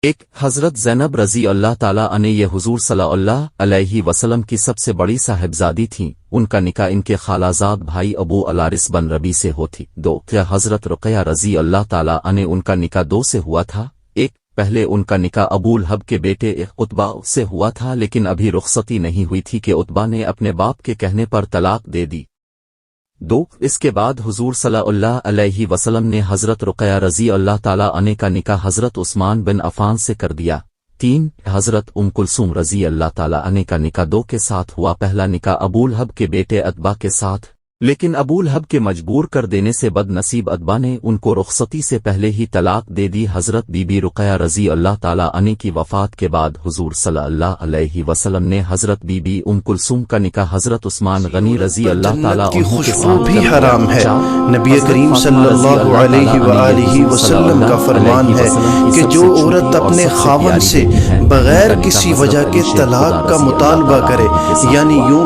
ایک حضرت زینب رضی اللہ تعالیٰ عنہ یہ حضور صلی اللہ علیہ وسلم کی سب سے بڑی صاحبزادی تھیں، ان کا نکاح ان کے خالازاد بھائی ابو الحارث بن ربیع سے ہوتی۔ دو کیا حضرت رقیہ رضی اللہ تعالیٰ عنہ ان کا نکاح دو سے ہوا تھا۔ ایک پہلے ان کا نکاح ابو لہب کے بیٹے عتبہ سے ہوا تھا، لیکن ابھی رخصتی نہیں ہوئی تھی کہ عتبہ نے اپنے باپ کے کہنے پر طلاق دے دی۔ دو اس کے بعد حضور صلی اللہ علیہ وسلم نے حضرت رقیہ رضی اللہ تعالیٰ عنہ کا نکاح حضرت عثمان بن عفان سے کر دیا۔ تین حضرت ام کلثوم رضی اللہ تعالیٰ عنہ کا نکاح دو کے ساتھ ہوا۔ پہلا نکاح ابو لہب کے بیٹے عتبہ کے ساتھ، لیکن ابو لہب کے مجبور کر دینے سے بد نصیب عتبہ نے ان کو رخصتی سے پہلے ہی طلاق دے دی۔ حضرت بی بی رقیہ رضی اللہ تعالیٰ عنہ کی وفات کے بعد حضور صلی اللہ علیہ وسلم نے حضرت بی بی ام کلثوم کا نکاح حضرت عثمان غنی رضی اللہ تعالیٰ کی عنہ کے خوشبو ساتھ بھی کر حرام ہے۔ نبی کریم صلی اللہ علیہ وآلہ وسلم کا فرمان ہے کہ جو عورت اپنے خاوند سے بغیر کسی وجہ کے طلاق کا مطالبہ کرے، یعنی یوں